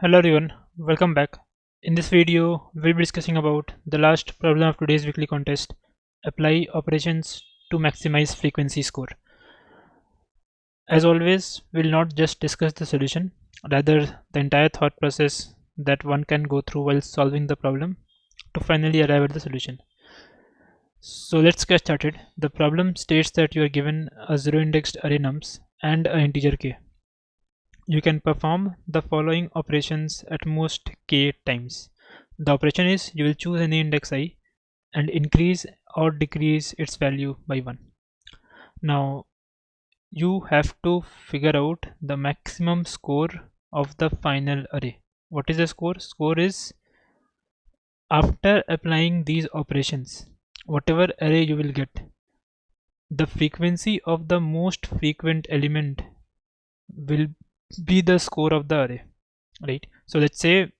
Hello everyone, welcome back. In this video, we'll be discussing about the last problem of today's weekly contest. Apply operations to maximize frequency score. As always, we'll not just discuss the solution, rather the entire thought process that one can go through while solving the problem to finally arrive at the solution. So let's get started. The problem states that you are given a zero-indexed array nums and an integer k. You can perform the following operations at most k times. The operation is you will choose any index I and increase or decrease its value by 1. Now you have to figure out the maximum score of the final array. What is the score? Score is after applying these operations, whatever array you will get, the frequency of the most frequent element will be the score of the array, right? So let's say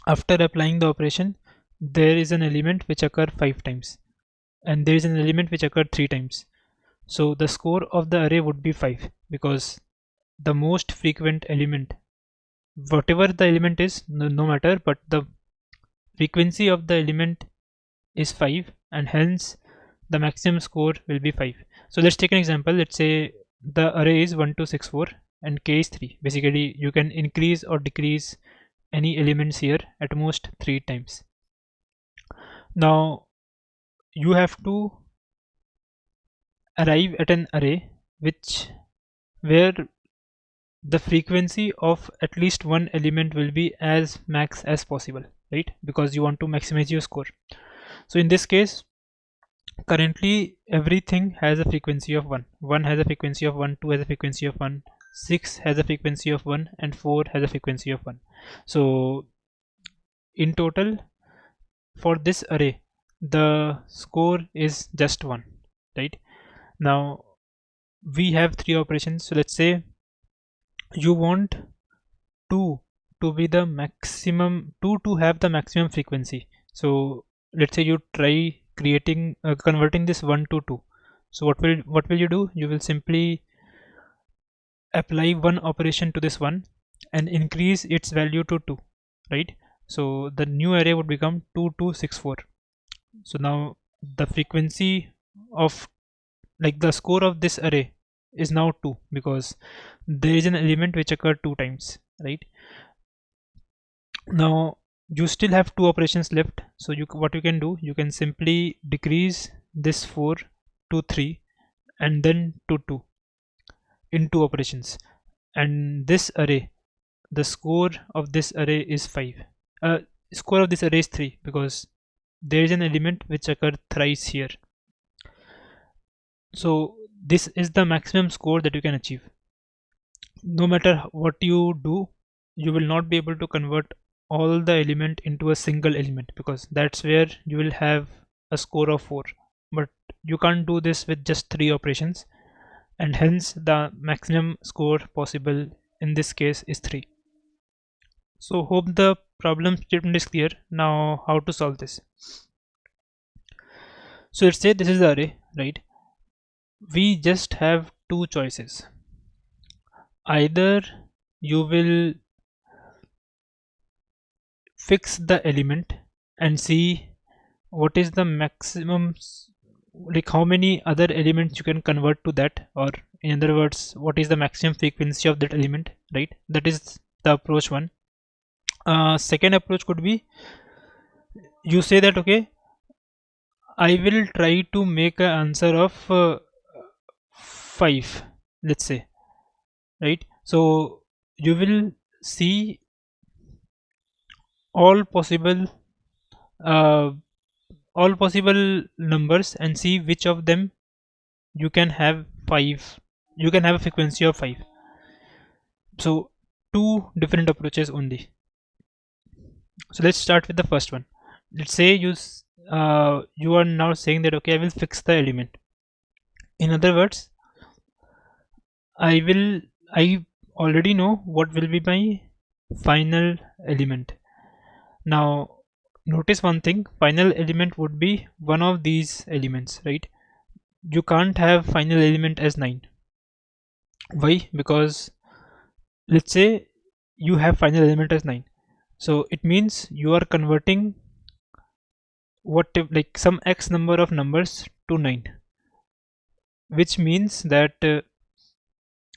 after applying the operation there is an element which occur 5 times and there is an element which occurred 3 times. So the score of the array would be 5 because the most frequent element, whatever the element is, no matter, but the frequency of the element is 5 and hence the maximum score will be 5. So let's take an example. Let's say the array is 1 2 6 4 and k is 3. Basically you can increase or decrease any elements here at most 3 times. Now you have to arrive at an array where the frequency of at least one element will be as max as possible, right? Because you want to maximize your score. So in this case, currently everything has a frequency of 1. 1 has a frequency of 1, 2 has a frequency of 1, 6 has a frequency of 1 and 4 has a frequency of 1. So in total for this array the score is just 1, right? Now we have 3 operations. So let's say you want 2 to be the maximum, 2 to have the maximum frequency. So let's say you try creating converting this 1 to 2. So what will you do? You will simply apply one operation to this 1 and increase its value to 2, right? So the new array would become 2264. So now the frequency of, like, the score of this array is now 2 because there is an element which occurred 2 times, right? Now you still have 2 operations left. So what you can do, you can simply decrease this 4 to 3 and then to 2 in 2 operations, and this array, the score of this array is 5. Score of this array is 3 because there is an element which occurred thrice here. So this is the maximum score that you can achieve. No matter what you do, you will not be able to convert all the element into a single element because that's where you will have a score of 4. But you can't do this with just 3 operations, and hence the maximum score possible in this case is 3. So hope the problem statement is clear. Now how to solve this? So let's say this is the array, right? We just have 2 choices. Either you will fix the element and see what is the maximum, like how many other elements you can convert to that, or in other words, what is the maximum frequency of that element, right? That is the approach 1. Second approach could be you say that okay, I will try to make an answer of 5, let's say, right? So you will see all possible numbers and see which of them you can have 5, you can have a frequency of 5. So 2 different approaches only. So let's start with the first one. Let's say you are now saying that okay, I will fix the element. In other words, I already know what will be my final element. Now notice one thing, final element would be one of these elements, right? You can't have final element as 9. Why? Because let's say you have final element as 9. So it means you are converting what like some x number of numbers to 9, which means that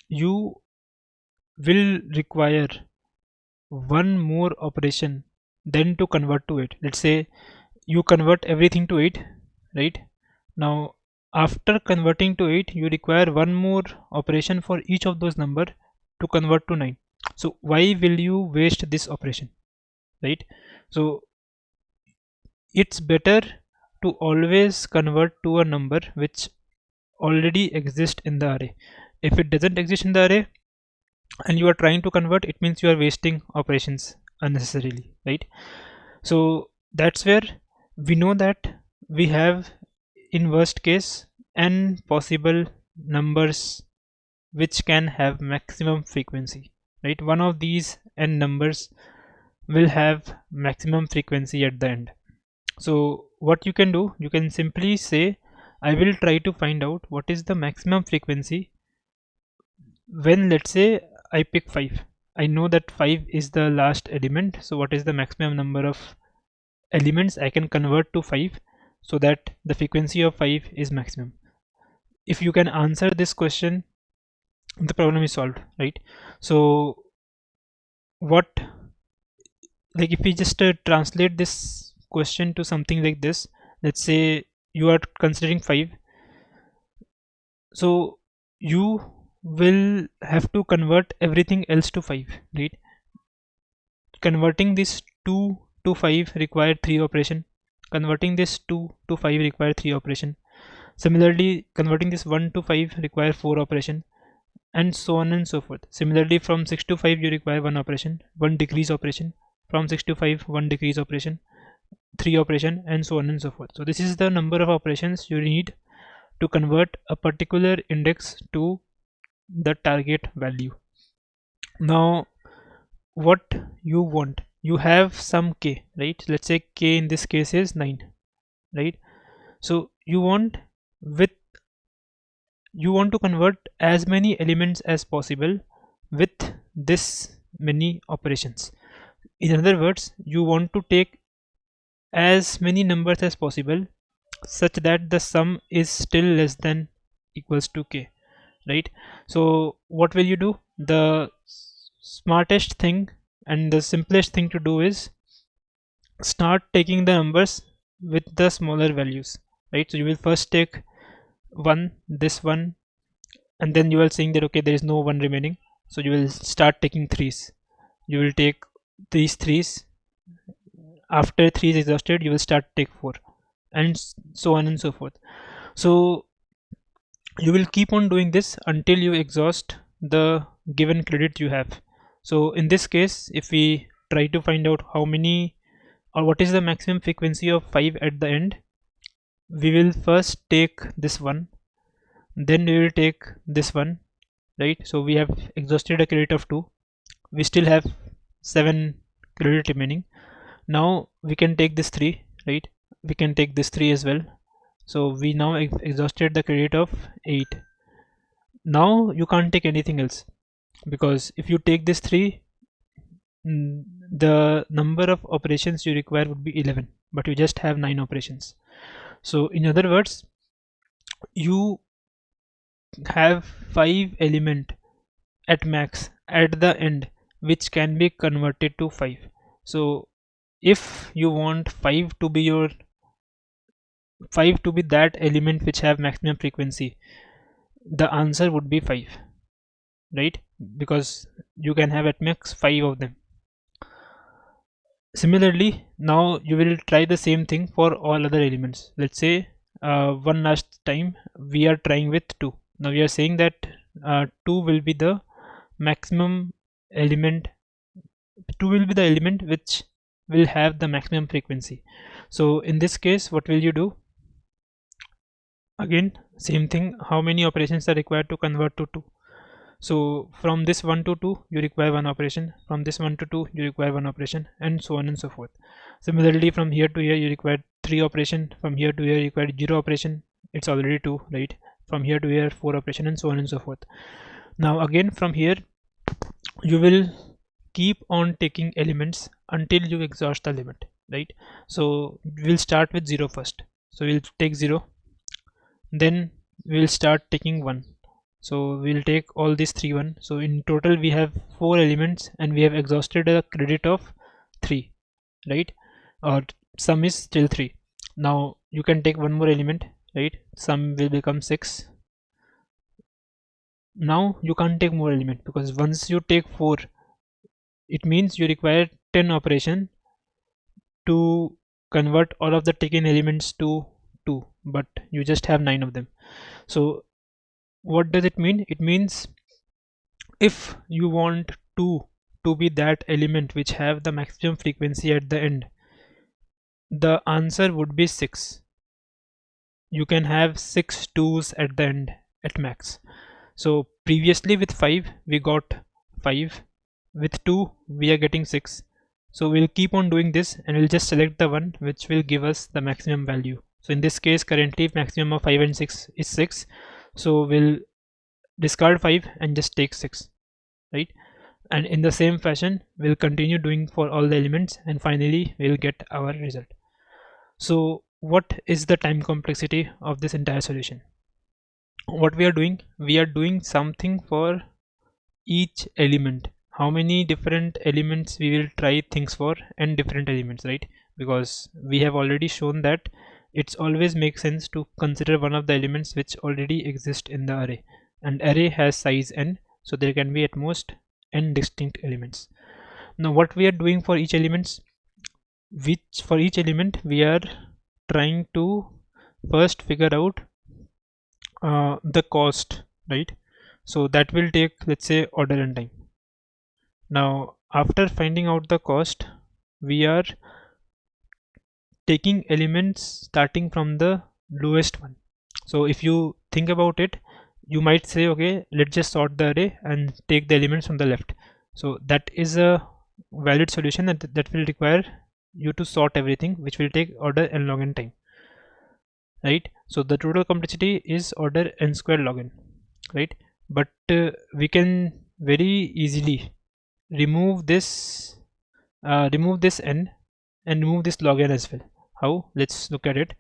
you will require one more operation then to convert to 8. Let's say you convert everything to 8, right? Now after converting to 8, you require one more operation for each of those number to convert to 9. So why will you waste this operation, right? So it's better to always convert to a number which already exists in the array. If it doesn't exist in the array and you are trying to convert, it means you are wasting operations unnecessarily, right? So that's where we know that we have, in worst case, n possible numbers which can have maximum frequency, right? One of these n numbers will have maximum frequency at the end. So what you can do, you can simply say I will try to find out what is the maximum frequency when, let's say, I pick 5. I know that 5 is the last element, so what is the maximum number of elements I can convert to 5 so that the frequency of 5 is maximum. If you can answer this question, the problem is solved, right? So what, like if we just translate this question to something like this, let's say you are considering 5, so you will have to convert everything else to 5, right? Converting this 2 to 5 require 3 operation, converting this 2 to 5 require 3 operation, similarly converting this 1 to 5 require 4 operation, and so on and so forth. Similarly from 6 to 5 you require 1 operation, 1 decrease operation, from 6 to 5 1 decrease operation, 3 operation, and so on and so forth. So this is the number of operations you need to convert a particular index to the target value. Now what you want, you have some k, right? Let's say k in this case is 9, right? So you want to convert as many elements as possible with this many operations. In other words, you want to take as many numbers as possible such that the sum is still less than equals to k, right? So what will you do? The smartest thing and the simplest thing to do is start taking the numbers with the smaller values, right? So you will first take 1, this one, and then you are saying that okay, there is no 1 remaining, so you will start taking 3s. You will take these 3s. After 3 is exhausted, you will start take 4, and so on and so forth. So you will keep on doing this until you exhaust the given credit you have. So in this case, if we try to find out how many or what is the maximum frequency of 5 at the end, we will first take this one, then we will take this one, right? So we have exhausted a credit of 2, we still have 7 credit remaining. Now we can take this 3, right? We can take this 3 as well. So we now exhausted the credit of 8. Now you can't take anything else, because if you take this 3, the number of operations you require would be 11, but you just have 9 operations. So in other words, you have 5 element at max at the end which can be converted to 5. So if you want 5 to be that element which have maximum frequency, the answer would be 5, right? Because you can have at max 5 of them. Similarly, now you will try the same thing for all other elements. Let's say one last time we are trying with 2. Now we are saying that 2 will be the maximum element, 2 will be the element which will have the maximum frequency. So in this case, what will you do? Again same thing, how many operations are required to convert to 2? So from this 1 to 2 you require 1 operation, from this 1 to 2 you require 1 operation, and so on and so forth. Similarly from here to here you require 3 operation, from here to here you require 0 operation, it's already 2, right? From here to here 4 operation, and so on and so forth. Now again from here you will keep on taking elements until you exhaust the limit, right? So we'll start with 0 first. So we'll take 0, then we'll start taking 1. So we'll take all these 3 1. So in total we have 4 elements and we have exhausted a credit of 3, right? Or sum is still 3. Now you can take one more element, right? Sum will become 6. Now you can't take more element, because once you take 4, it means you require 10 operation to convert all of the taken elements to 2, but you just have 9 of them. So what does it mean? It means if you want 2 to be that element which have the maximum frequency at the end, the answer would be 6. You can have 6 2s at the end at max. So previously with 5 we got 5, with 2 we are getting 6. So we'll keep on doing this and we'll just select the one which will give us the maximum value. So in this case currently maximum of 5 and 6 is 6, so we'll discard 5 and just take 6, right? And in the same fashion we'll continue doing for all the elements, and finally we'll get our result. So what is the time complexity of this entire solution? What we are doing something for each element. How many different elements we will try things for, and different elements, right? Because we have already shown that it's always makes sense to consider one of the elements which already exist in the array, and array has size n, so there can be at most n distinct elements. Now what we are doing for each elements, for each element we are trying to first figure out the cost, right? So that will take, let's say, order n time. Now after finding out the cost, we are taking elements starting from the lowest one. So if you think about it, you might say, okay, let's just sort the array and take the elements from the left. So that is a valid solution, that will require you to sort everything, which will take order n log n time, right? So the total complexity is order n squared log n, right? But we can very easily remove this n and remove this log n as well. How? Let's look at it.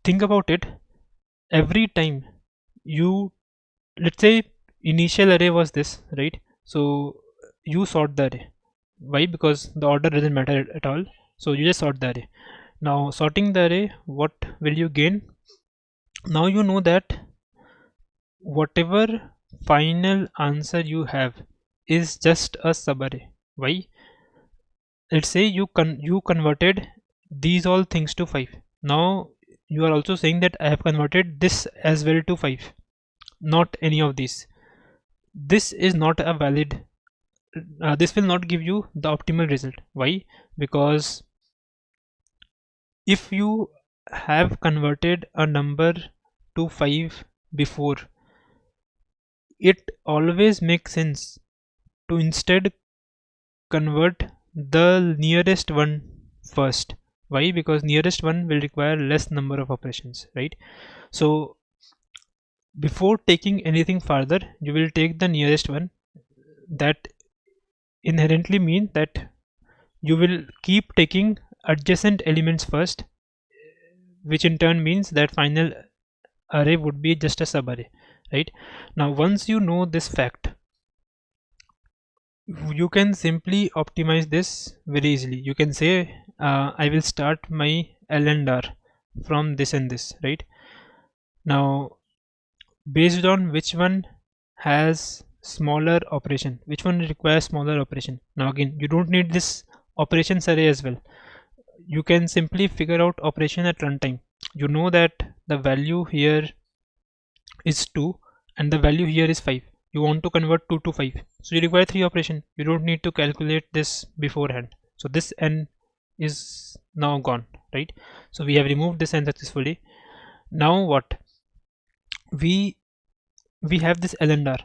Think about it. Every time you, let's say initial array was this, right? So you sort the array. Why? Because the order doesn't matter at all, so you just sort the array. Now sorting the array, what will you gain? Now you know that whatever final answer you have is just a subarray. Why? Let's say you converted these all things to 5. Now you are also saying that I have converted this as well to 5, not any of these. This is not a valid, this will not give you the optimal result. Why? Because if you have converted a number to 5 before, it always makes sense to instead convert the nearest one first. Why? Because nearest one will require less number of operations, right? So before taking anything further, you will take the nearest one. That inherently means that you will keep taking adjacent elements first, which in turn means that final array would be just a subarray, right? Now once you know this fact, you can simply optimize this very easily. You can say I will start my L and R from this and this, right? Now based on which one has smaller operation, which one requires smaller operation. Now again, you don't need this operations array as well. You can simply figure out operation at runtime. You know that the value here is 2 and the value here is 5. You want to convert 2 to 5, so you require 3 operation. You don't need to calculate this beforehand. So this n is now gone, right? So we have removed this n successfully. Now what? We have this L and R.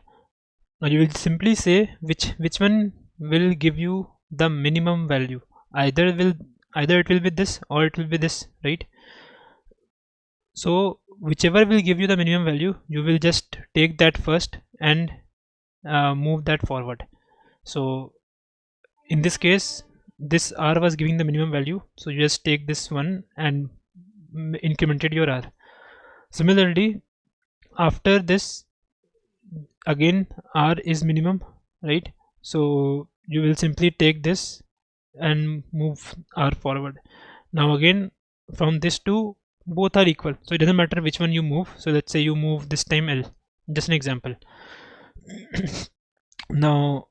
Now you will simply say which one will give you the minimum value. Either it will be this or it will be this, right? So whichever will give you the minimum value, you will just take that first and move that forward. So in this case, this r was giving the minimum value, so you just take this one and incremented your r. Similarly, after this, again r is minimum, right? So you will simply take this and move r forward. Now again, from this to both are equal, so it doesn't matter which one you move. So let's say you move this time l, just an example. Now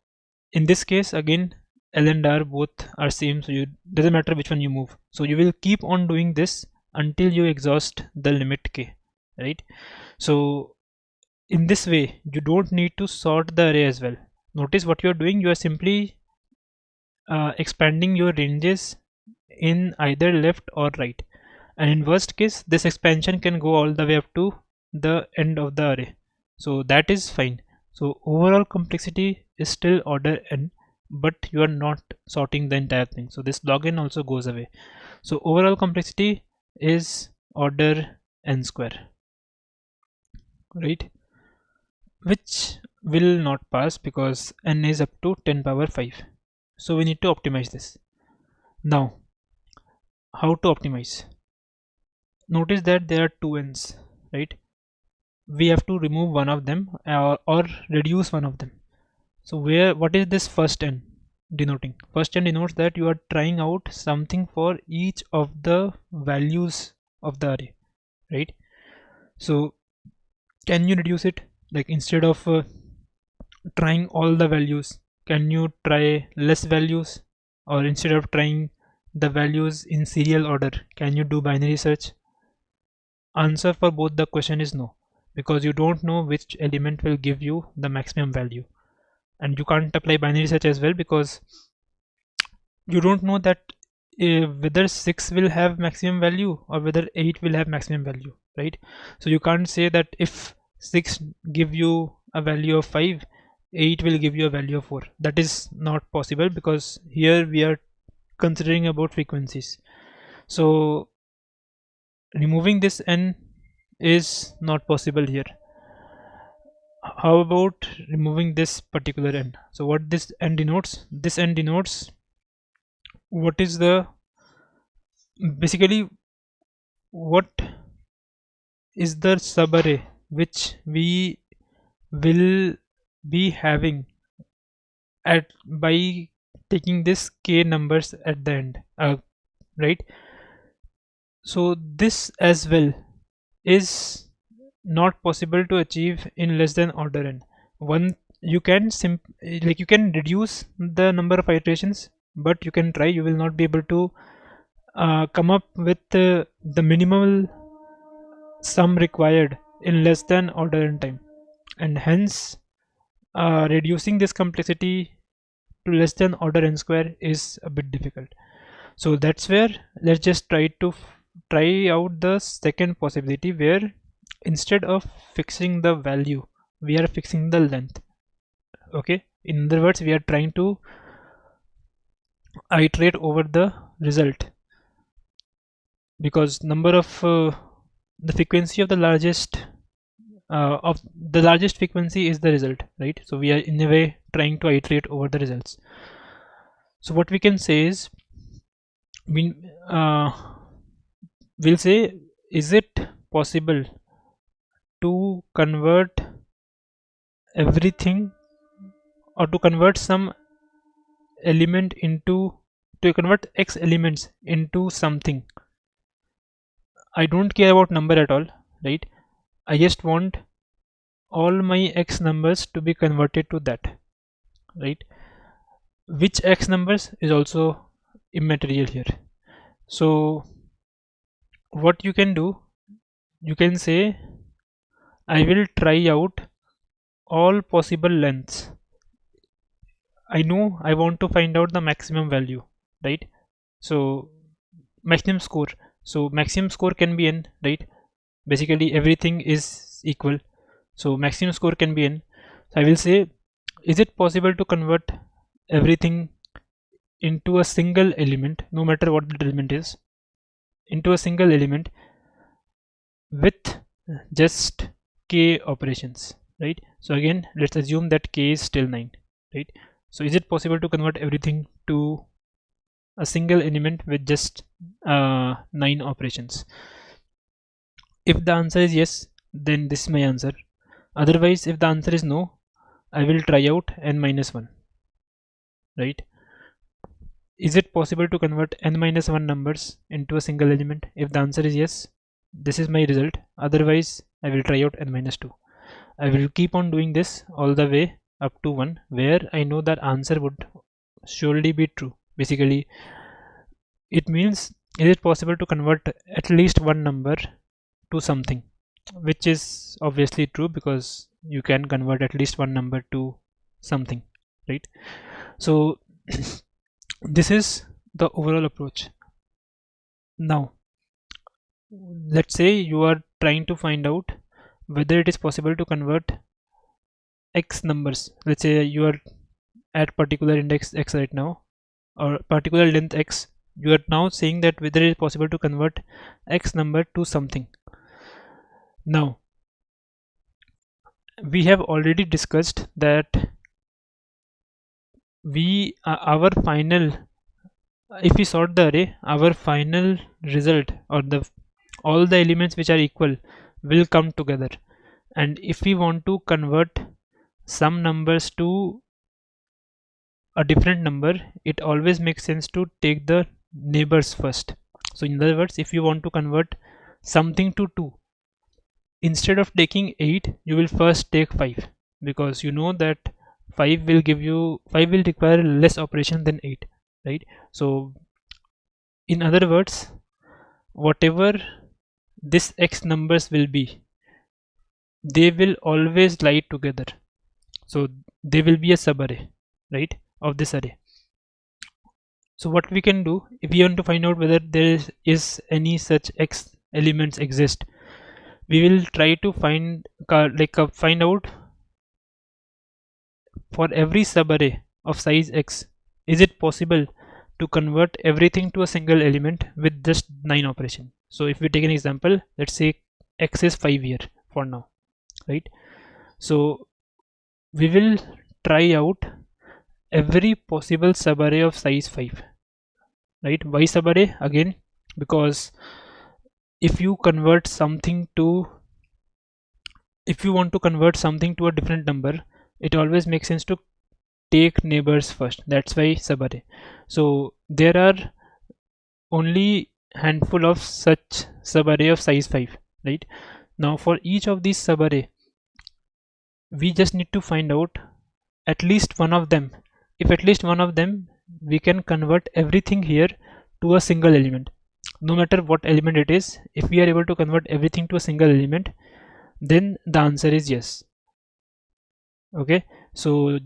in this case, again l and r both are same, so you doesn't matter which one you move. So you will keep on doing this until you exhaust the limit k, right? So in this way, you don't need to sort the array as well. Notice what you are doing, you are simply expanding your ranges in either left or right, and in worst case this expansion can go all the way up to the end of the array, so that is fine. So overall complexity is still order n, but you are not sorting the entire thing, so this log n also goes away. So overall complexity is order n square, right? Which will not pass because n is up to 10 power 5. So we need to optimize this. Now how to optimize? Notice that there are two n's, right? We have to remove one of them or reduce one of them. So what is this first n denoting? First n denotes that you are trying out something for each of the values of the array, right? So can you reduce it? Like instead of trying all the values, can you try less values? Or instead of trying the values in serial order, can you do binary search? Answer for both the question is no, because you don't know which element will give you the maximum value, and you can't apply binary search as well because you don't know that whether 6 will have maximum value or whether 8 will have maximum value, right? So you can't say that if 6 give you a value of 5, 8 will give you a value of 4. That is not possible because here we are considering about frequencies. So removing this n is not possible here. How about removing this particular n? So what this n denotes? This n denotes what is the basically what is the subarray which we will be having at by taking this k numbers at the end, right? So this as well is not possible to achieve in less than order n. One, you can you can reduce the number of iterations, but you can try, you will not be able to come up with the minimal sum required in less than order n time, and hence reducing this complexity to less than order n square is a bit difficult. So that's where let's just try out the second possibility, where instead of fixing the value we are fixing the length. Okay, in other words, we are trying to iterate over the result, because number of the frequency of the largest frequency is the result, right? So we are in a way trying to iterate over the results. So what we can say is we'll say, is it possible to convert everything or to convert some element into to convert x elements into something? I don't care about number at all, right? I just want all my x numbers to be converted to that, right? Which x numbers is also immaterial here. So what you can do, you can say I will try out all possible lengths. I know I want to find out the maximum value, right? So maximum score. So maximum score can be n, right? Basically everything is equal, so maximum score can be n. So I will say, is it possible to convert everything into a single element, no matter what the element is, into a single element with just k operations, right? So again, let's assume that k is still 9, right? So is it possible to convert everything to a single element with just 9 operations? If the answer is yes, then this is my answer. Otherwise, if the answer is no, I will try out n-1, right? Is it possible to convert n-1 numbers into a single element? If the answer is yes, this is my result. Otherwise, I will try out n-2. I will keep on doing this all the way up to 1, where I know that answer would surely be true. Basically, it means, is it possible to convert at least one number to something, which is obviously true because you can convert at least one number to something, right? So this is the overall approach. Now let's say you are trying to find out whether it is possible to convert x numbers. Let's say you are at particular index x right now, or particular length x. You are now saying that whether it is possible to convert x number to something. Now we have already discussed that our final, if we sort the array, our final result, or the all the elements which are equal, will come together. And if we want to convert some numbers to a different number, it always makes sense to take the neighbors first. So in other words, if you want to convert something to 2, instead of taking 8, you will first take 5, because you know that 5 will require less operation than 8, right? So in other words, whatever this x numbers will be, they will always lie together. So they will be a subarray, right, of this array. So what we can do, if we want to find out whether there is any such x elements exist, we will try to find out for every subarray of size x, is it possible to convert everything to a single element with just 9 operation. So if we take an example, let's say x is 5 here for now, right? So we will try out every possible subarray of size 5, right? Why subarray? Again, because if you want to convert something to a different number, it always makes sense to take neighbors first. That's why subarray. So there are only handful of such subarray of size 5, right? Now for each of these subarray, we just need to find out at least one of them. If at least one of them, we can convert everything here to a single element, no matter what element it is. If we are able to convert everything to a single element, then the answer is yes. Okay, so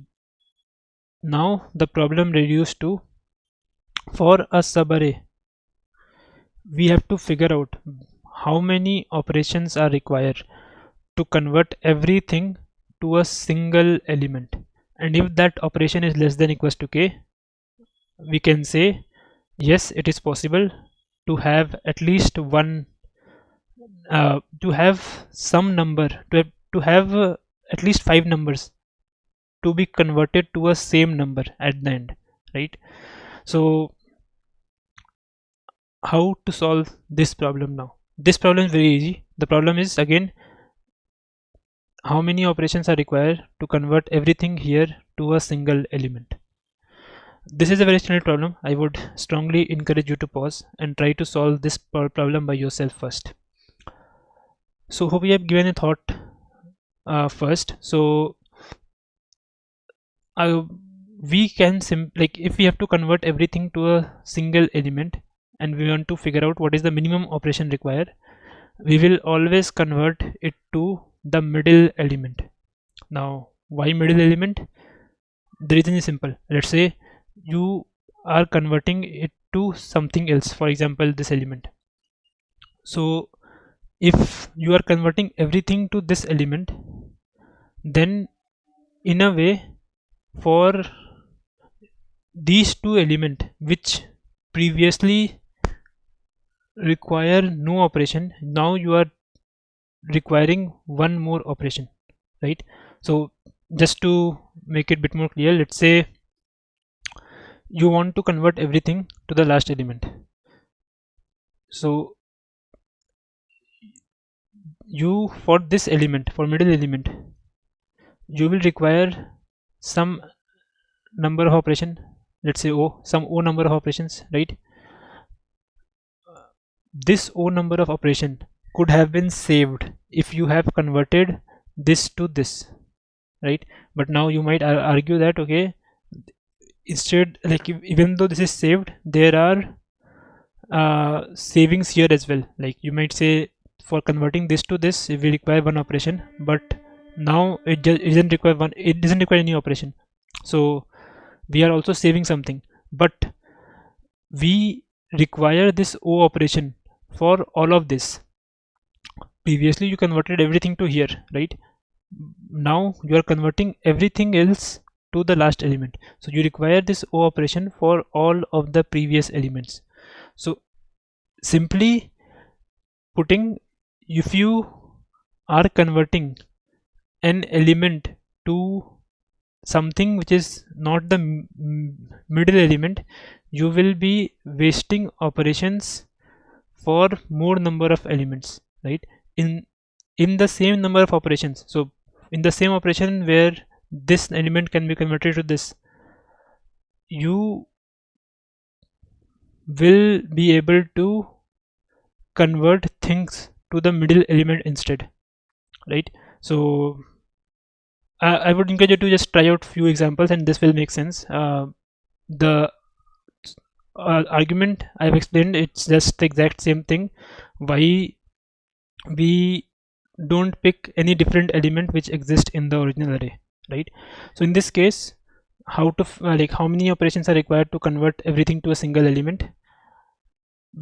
now the problem reduced to, for a subarray, we have to figure out how many operations are required to convert everything to a single element. And if that operation is less than equals to k, we can say yes, it is possible to have at least one, to have some number, to have at least 5 numbers to be converted to a same number at the end, right? So how to solve this problem now? This problem is very easy. The problem is, again, how many operations are required to convert everything here to a single element. This is a very standard problem. I would strongly encourage you to pause and try to solve this problem by yourself first. So hope you have given a thought first. So we can if we have to convert everything to a single element and we want to figure out what is the minimum operation required, we will always convert it to the middle element. Now why middle element? The reason is simple. Let's say you are converting it to something else, for example this element. So if you are converting everything to this element, then in a way, for these two elements which previously require no operation, now you are requiring one more operation, right? So just to make it a bit more clear, let's say you want to convert everything to the last element. So you, for this element, for middle element, you will require some number of operation, let's say O, some O number of operations, right? This O number of operation could have been saved if you have converted this to this, right? But now you might argue that, okay, instead, like, even though this is saved, there are savings here as well. Like, you might say, for converting this to this, we require one operation, but now it doesn't require any operation. So we are also saving something, but we require this O operation for all of this. Previously you converted everything to here, right? Now you are converting everything else to the last element, so you require this O operation for all of the previous elements. So simply putting, if you are converting an element to something which is not the middle element, you will be wasting operations for more number of elements, right? In the same number of operations, so in the same operation where this element can be converted to this, you will be able to convert things to the middle element instead, right? So I would encourage you to just try out few examples and this will make sense. The argument I've explained, it's just the exact same thing. Why we don't pick any different element which exists in the original array, right? So in this case, how to like, how many operations are required to convert everything to a single element?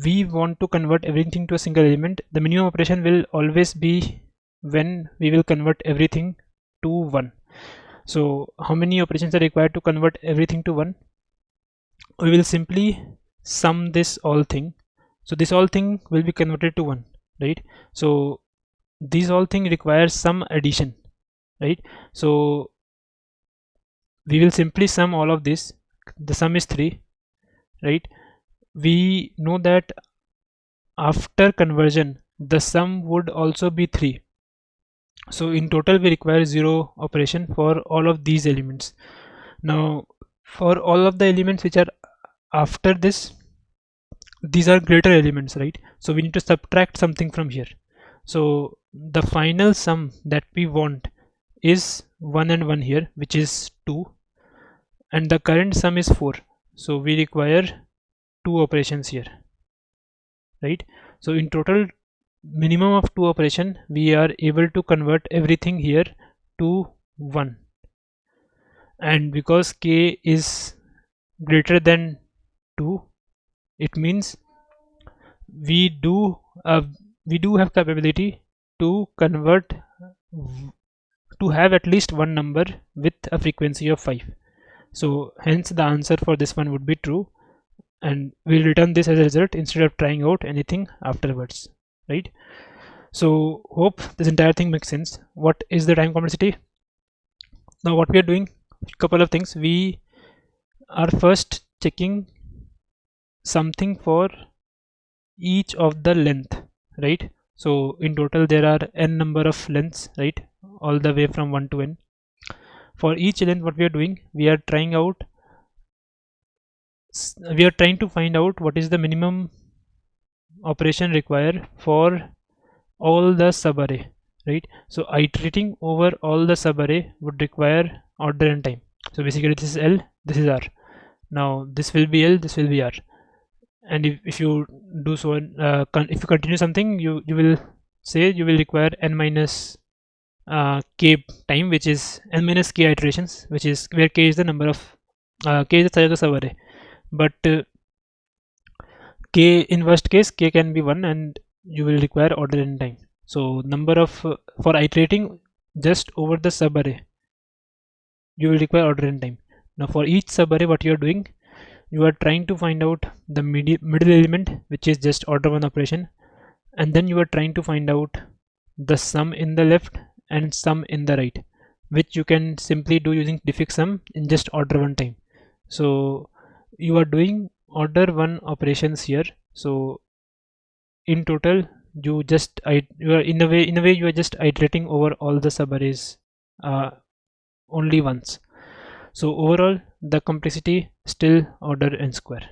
We want to convert everything to a single element. The minimum operation will always be when we will convert everything to 1. So how many operations are required to convert everything to 1? We will simply sum this all thing. So this all thing will be converted to 1, right? So these all thing requires some addition, right? So we will simply sum all of this. The sum is 3, right? We know that after conversion the sum would also be 3. So in total we require 0 operation for all of these elements. Now for all of the elements which are after this, these are greater elements, right? So we need to subtract something from here. So the final sum that we want is 1 and 1 here, which is 2, and the current sum is 4. So we require 2 operations here, right? So in total, minimum of 2 operation, we are able to convert everything here to 1. And because k is greater than 2, it means we do have capability to convert, to have at least one number with a frequency of 5. So hence the answer for this one would be true, and we'll return this as a result instead of trying out anything afterwards, right? So hope this entire thing makes sense. What is the time complexity? Now what we are doing, a couple of things. We are first checking something for each of the length, right? So in total there are n number of lengths, right, all the way from 1 to n. For each length, what we are doing, we are trying to find out what is the minimum operation required for all the subarray, right? So iterating over all the subarray would require order and time. So basically this is L, this is R. Now this will be L, this will be R. And if you do so, if you continue something, you will say you will require n minus k time, which is n minus k iterations, which is where k is the number of k is the size of the subarray. But k, in worst case, k can be 1 and you will require order and time. So number of for iterating just over the subarray, you will require order and time. Now for each subarray, what you are doing, you are trying to find out the middle element, which is just order 1 operation, and then you are trying to find out the sum in the left and sum in the right, which you can simply do using prefix sum in just order 1 time. So you are doing order 1 operations here. So in total you just you are in a way you are just iterating over all the subarrays only once. So overall the complexity still order n square.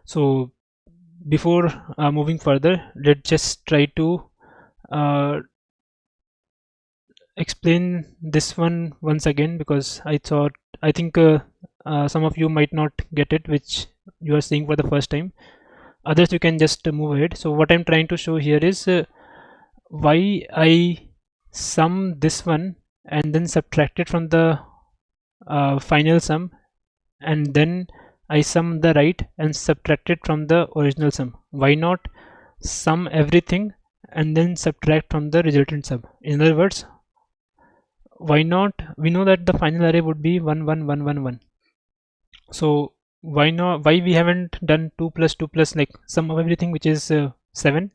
So before moving further, let's just try to explain this one once again, because I think some of you might not get it, which you are seeing for the first time. Others you can just move ahead. So what I'm trying to show here is why I sum this one and then subtract it from the final sum, and then I sum the right and subtract it from the original sum. Why not sum everything and then subtract from the resultant sum? In other words, why not, we know that the final array would be 1 1 1 1 1. So why we haven't done 2 plus 2 plus, like sum of everything, which is 7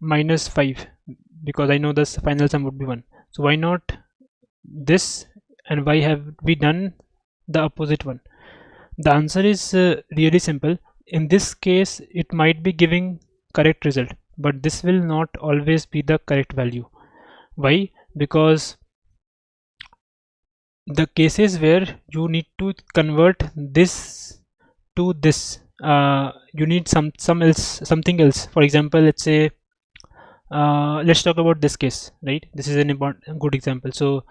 minus 5, because I know this final sum would be 1. So why not this, and why have we done the opposite one? The answer is really simple. In this case it might be giving correct result, but this will not always be the correct value. Why? Because the cases where you need to convert this to this, you need something else. For example, let's say let's talk about this case, right? This is an important good example. So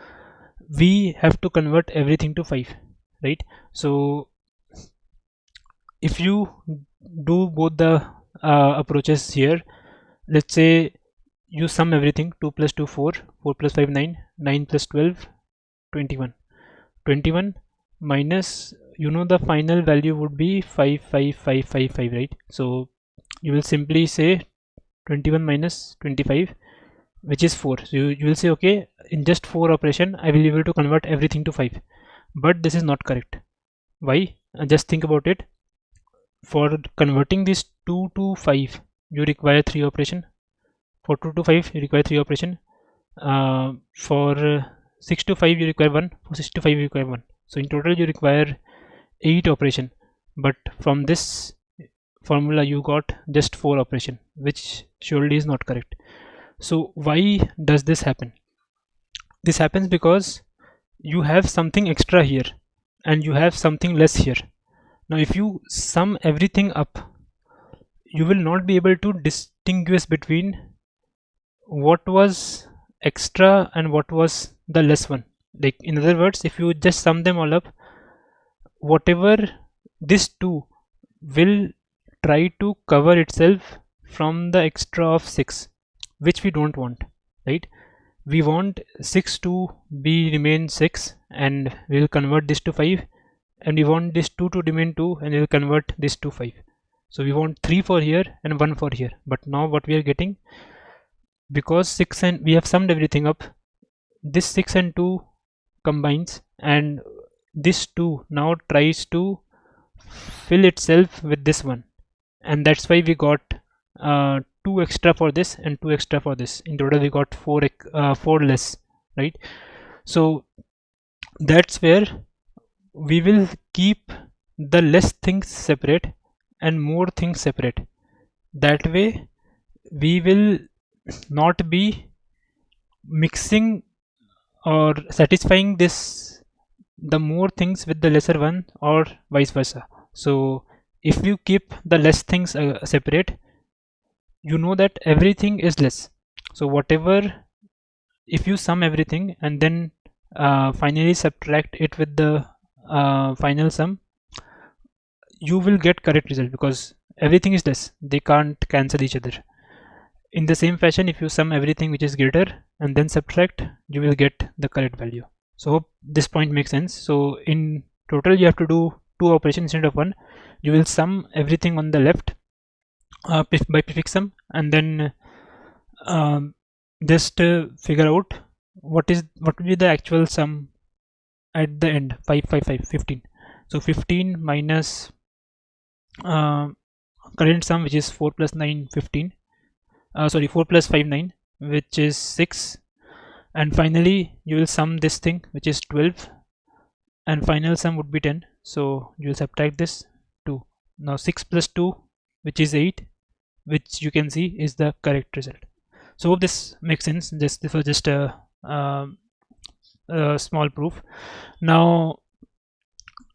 we have to convert everything to 5, right? So if you do both the approaches here, let's say you sum everything, 2 plus 2 4, 4 plus 5 9, 9 plus 12 21, 21 minus, you know, the final value would be 5 5 5 5 5, right? So you will simply say 21 minus 25, which is 4. So you will say, okay, in just 4 operation I will be able to convert everything to 5, but this is not correct. Why? Just think about it. For converting this 2 to 5 you require 3 operation. For 2 to 5 you require 3 operation. For 6 to 5 you require 1. For 6 to 5 you require 1. So in total you require 8 operation, but from this formula you got just 4 operation, which surely is not correct. So why does this happen? This happens because you have something extra here and you have something less here. Now if you sum everything up, you will not be able to distinguish between what was extra and what was the less one. Like, in other words, if you just sum them all up, whatever this 2 will try to cover itself from the extra of 6, which we don't want, right? We want 6 to be remain 6 and we will convert this to 5, and we want this 2 to remain 2 and we will convert this to 5. So we want 3 for here and 1 for here. But now what we are getting, because 6 and we have summed everything up, this 6 and 2 combines, and this 2 now tries to fill itself with this one, and that's why we got 2 extra for this and 2 extra for this. In total we got 4 less, right? So that's where we will keep the less things separate and more things separate. That way we will not be mixing or satisfying the more things with the lesser one, or vice versa. So if you keep the less things separate, you know that everything is less. So whatever, if you sum everything and then finally subtract it with the final sum, you will get correct result, because everything is less, they can't cancel each other. In the same fashion, if you sum everything which is greater and then subtract, you will get the correct value. So hope this point makes sense. So in total you have to do 2 operations instead of 1. You will sum everything on the left by prefix sum, and then just figure out what will be the actual sum at the end. 5 5 5 15. So 15 minus current sum, which is 4 plus 9 15, 4 plus 5 9, which is 6, and finally you will sum this thing, which is 12, and final sum would be 10. so you'll subtract this 2. Now 6 plus 2, which is 8, which you can see is the correct result. So hope this makes sense. This was just a small proof. Now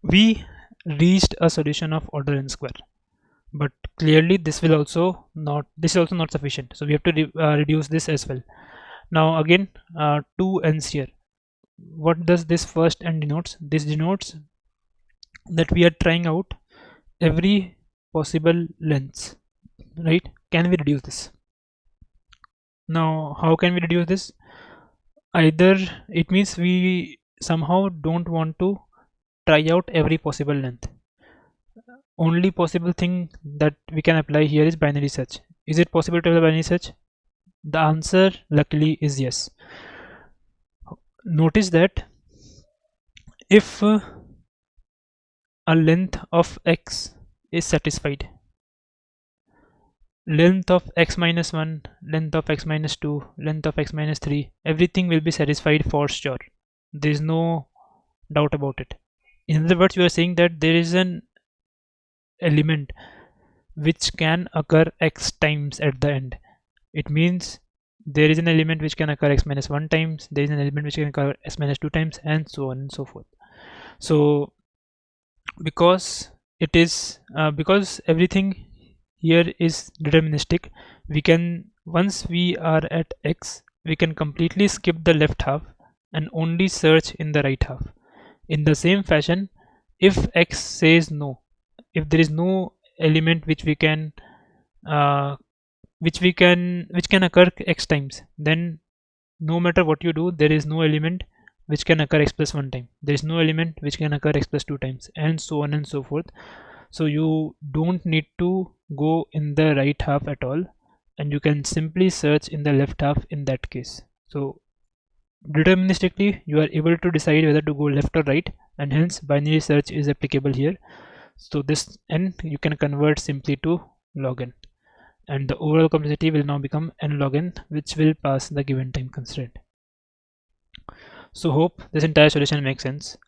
we reached a solution of order n square, but clearly this is also not sufficient, so we have to reduce this as well. Now again, 2 n's here. What does this first n denotes? This denotes that we are trying out every possible lengths, right? Can we reduce this? Now how can we reduce this? Either it means we somehow don't want to try out every possible length. Only possible thing that we can apply here is binary search. Is it possible to apply binary search? The answer luckily is yes. Notice that if a length of x is satisfied, length of x minus 1, length of x minus 2, length of x minus 3, everything will be satisfied for sure. There is no doubt about it. In other words, you are saying that there is an element which can occur x times at the end. It means there is an element which can occur x minus 1 times, there is an element which can occur x minus 2 times, and so on and so forth. So because it is because everything here is deterministic, we can, once we are at x, we can completely skip the left half and only search in the right half. In the same fashion, if x says no, if there is no element which can occur x times, then no matter what you do, there is no element which can occur x plus 1 time, there is no element which can occur x plus 2 times, and so on and so forth. So you don't need to go in the right half at all, and you can simply search in the left half in that case. So deterministically you are able to decide whether to go left or right, and hence binary search is applicable here. So this n you can convert simply to log n, and the overall complexity will now become n log n, which will pass the given time constraint. So hope this entire solution makes sense.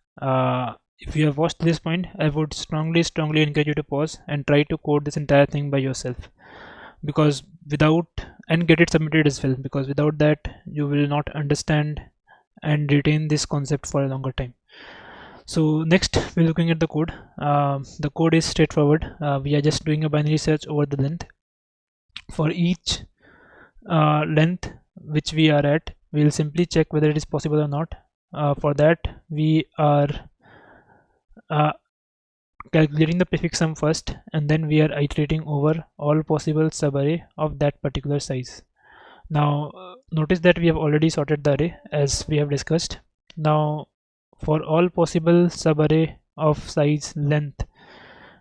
If you have watched this point, I would strongly encourage you to pause and try to code this entire thing by yourself, because without, and get it submitted as well, because without that you will not understand and retain this concept for a longer time. So next we're looking at the code. The code is straightforward. We are just doing a binary search over the length. For each length which we are at, we will simply check whether it is possible or not. For that we are calculating the prefix sum first, and then we are iterating over all possible subarray of that particular size. Now notice that we have already sorted the array as we have discussed. Now for all possible subarray of size length,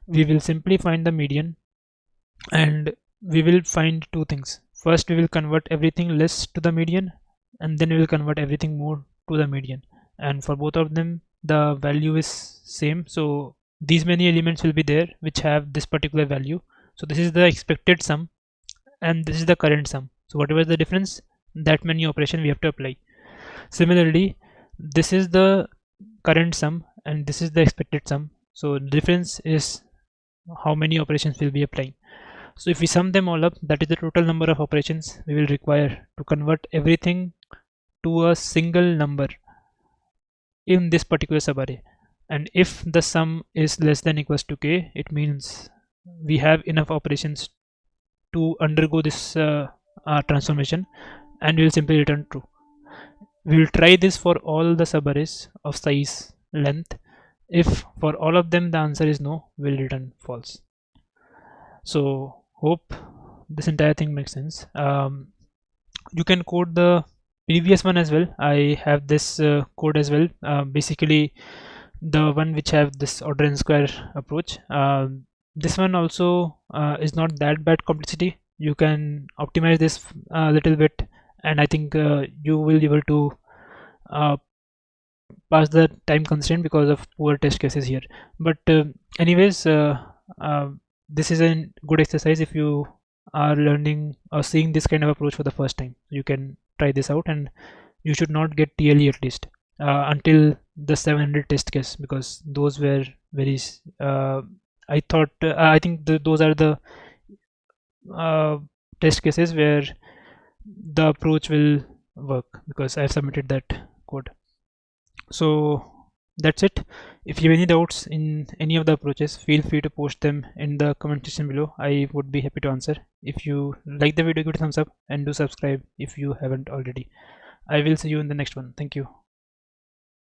we will simply find the median, and we will find two things. First we will convert everything less to the median, and then we will convert everything more to the median, and for both of them the value is same. So these many elements will be there which have this particular value. So this is the expected sum and this is the current sum. So whatever is the difference, that many operation we have to apply. Similarly, this is the current sum and this is the expected sum. So the difference is how many operations we'll be applying. So if we sum them all up, that is the total number of operations we will require to convert everything to a single number in this particular subarray. And if the sum is less than equals to k, it means we have enough operations to undergo this transformation, and we will simply return true. We will try this for all the subarrays of size length. If for all of them the answer is no, we will return false. So hope this entire thing makes sense. You can code the previous one as well. I have this code as well, basically the one which have this order n square approach. This one also is not that bad complexity. You can optimize this a little bit, and I think you will be able to pass the time constraint because of poor test cases here. But anyways, this is a good exercise if you are learning or seeing this kind of approach for the first time. You can try this out, and you should not get TLE at least until the 700 test case, because those were very I think those are the uh, test cases where the approach will work because I've submitted that code. So that's it. If you have any doubts in any of the approaches, feel free to post them in the comment section below. I would be happy to answer. If you like the video, give it a thumbs up and do subscribe if you haven't already. I will see you in the next one. Thank you.